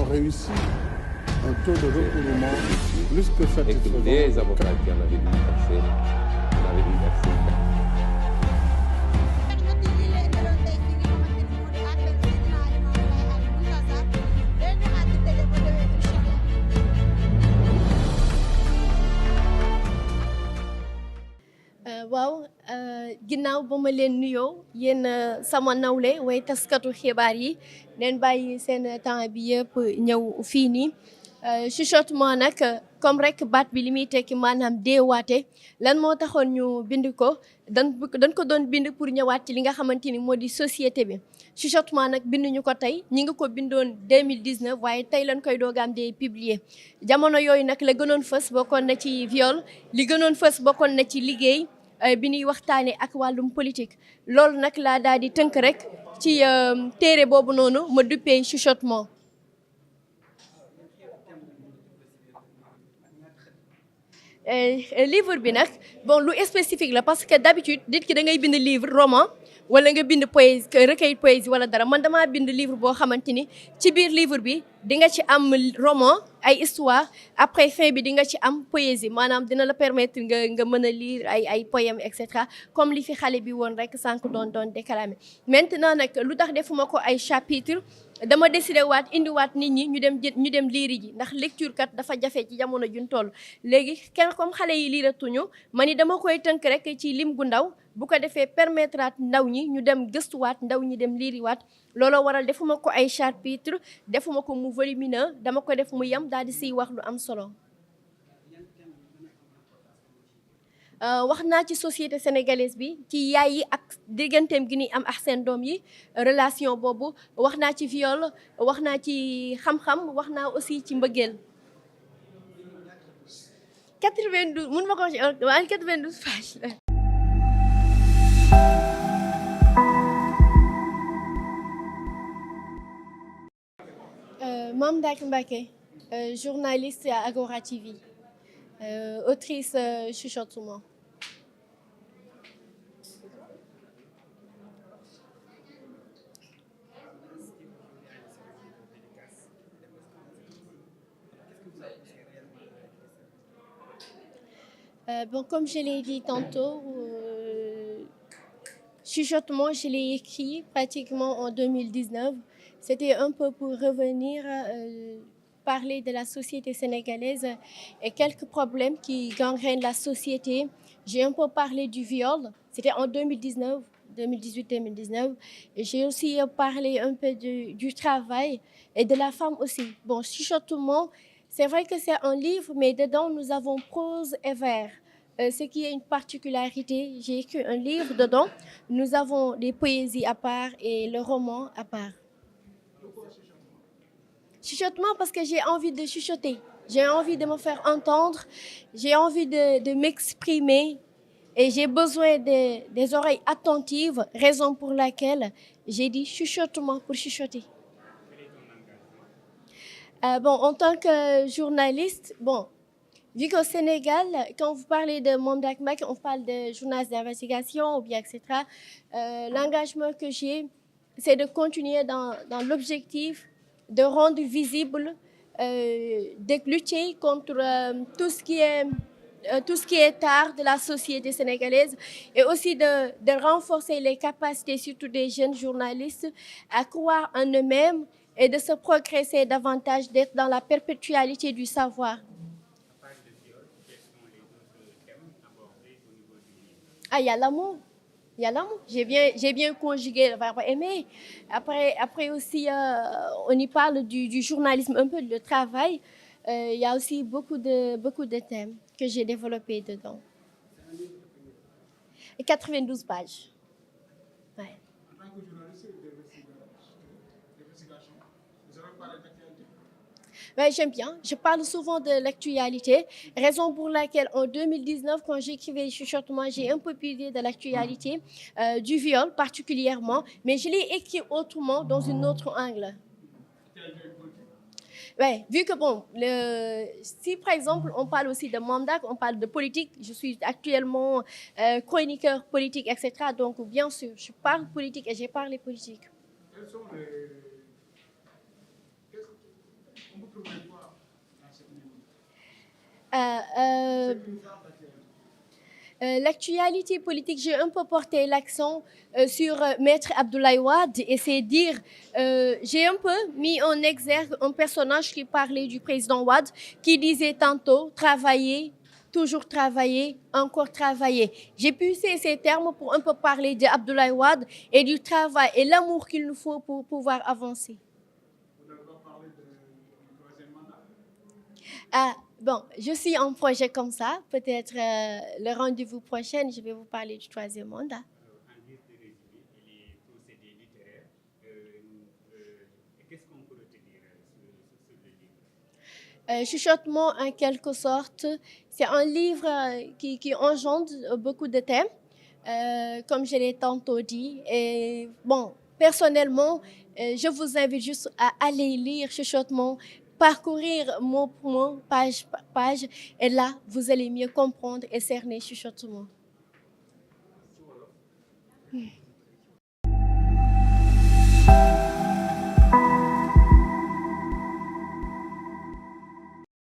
réussi un taux de recouvrement plus que satisfaisant. Les avocats qui en avaient dû verser, en avaient dû verser. waaw ginnaaw ba ma leen nuyoo yéen sama nawle way taskatu xibaar yi leen bàyyi seen temps bi yëpp ñëw fii nii chuchotement nag comme rek baat bi li muy tekki maanaam deewaate lan moo taxoon ñu bind ko dañ ko doon bind pour ñëwaat ci li nga xamante ni moo di société bi chuchotement nag binduñu ko tey ñi ngi ko bindoon 2019 waaye tey lañ koy doogaam dee publier jamono yooyu nag la gënoon fës bokkoon na ci viol li gënoon fës bokkoon na ci liggéey bi ñuy waxtaanee ak wàllum politique loolu nag laa daal di tënk rek ci téere boobu noonu ma duppee chuchotement. Livre bi nag bon lu spécifique la parce que d'habitude nit ki da ngay bind livre roman wala nga bind poésie recueil poésie wala dara man damaa bind livre boo xamante ni ci biir livre bi di nga ci am roman ay histoire après fin bi di nga ci am poésie maanaam dina la permettre nga mën a lire ay poèmes et cetera comme li fi xale bi woon rek sànq doon déclamer maintenant nag lu tax defuma ko ay chapitre dama décidé waat indiwaat nit ñi ñu dem liiri ji ndax lecture kat dafa jafe ci jamono juñ toll léegi kenn comme xale yi liiratuñu ma ni dama koy tënk rek ci lim gu ndaw bu ko defee permettre at ndaw ñi ñu dem gëstuwaat ndaw ñi dem liiriwaat looloo waral defuma ko ay chapitre defuma ko mu volumineux dama ko def mu yem daal di siy wax lu am solo. wax naa ci société sénégalaise bi ci yaay yi ak digganteem gi ni am ak seen doom yi relation boobu wax naa ci viol wax naa ci xam-xam wax naa aussi ci mbëggeel 92 mun ma ko wax 92 page la. Mame Ndack Mbacké journaliste à Agora TV autrice chuchotement. Bon, comme je l'ai dit tantôt, chuchotement, je l'ai écrit pratiquement en 2019. C'était un peu pour revenir parler de la société sénégalaise et quelques problèmes qui gangrènent la société. J'ai un peu parlé du viol, c'était en 2019, 2018-2019. J'ai aussi parlé un peu du travail et de la femme aussi. Bon, chuchotement, c'est vrai que c'est un livre, mais dedans, nous avons prose et vers. Ce qui est une particularité, j'ai écrit un livre dedans. Nous avons des poésies à part et le roman à part. Chuchotement parce que j'ai envie de chuchoter. J'ai envie de me faire entendre. J'ai envie de m'exprimer. Et j'ai besoin des oreilles attentives, raison pour laquelle j'ai dit chuchotement pour chuchoter. Bon, en tant que journaliste, bon, vu qu'au Sénégal, quand vous parlez de Mame Ndack Mbacké, on parle de journalistes d'investigation ou bien etc. L'engagement que j'ai, c'est de continuer dans l'objectif de rendre visible, de lutter contre tout ce qui est tard de la société sénégalaise et aussi de renforcer les capacités, surtout des jeunes journalistes, à croire en eux-mêmes et de se progresser davantage, d'être dans la perpétualité du savoir. Ah, il y a l'amour. Il y a l'amour. J'ai bien conjugué le verbe aimer. Après aussi, on y parle du journalisme, un peu de travail. Il y a aussi beaucoup de thèmes que j'ai développés dedans. Et 92 pages. Ouais. En tant que journaliste d'investigation, vous avez parlé d'actualité? Ouais, j'aime bien. Je parle souvent de l'actualité, raison pour laquelle en 2019, quand j'écrivais chuchotement, j'ai un peu parlé de l'actualité, du viol particulièrement, mais je l'ai écrit autrement, dans un autre angle. Ouais, vu que bon, si par exemple on parle aussi de Mame Ndack, on parle de politique, je suis actuellement chroniqueur politique, etc. Donc bien sûr, je parle politique et j'ai parlé politique. vous trouvez quoi dans cette livre? L'actualité politique, j'ai un peu porté l'accent sur Maître Abdoulaye Wade et c'est dire, j'ai un peu mis en exergue un personnage qui parlait du président Wade, qui disait tantôt travailler, toujours travailler, encore travailler. J'ai puisé ces termes pour un peu parler d'Abdoulaye Wade et du travail et l'amour qu'il nous faut pour pouvoir avancer. Vous n'avez pas parlé du troisième mandat? Ah, bon, je suis en projet comme ça. Peut-être le rendez-vous prochain, je vais vous parler du troisième mandat. En guise de résumé, il est procédé littéraire. Qu'est-ce qu'on peut retenir sur le livre? Chuchotement, en quelque sorte, c'est un livre qui engendre beaucoup de thèmes, comme je l'ai tantôt dit. Et bon, personnellement, je vous invite juste à aller lire Chuchotement, parcourir mot pour mot, page par page, et là, vous allez mieux comprendre et cerner Chuchotement.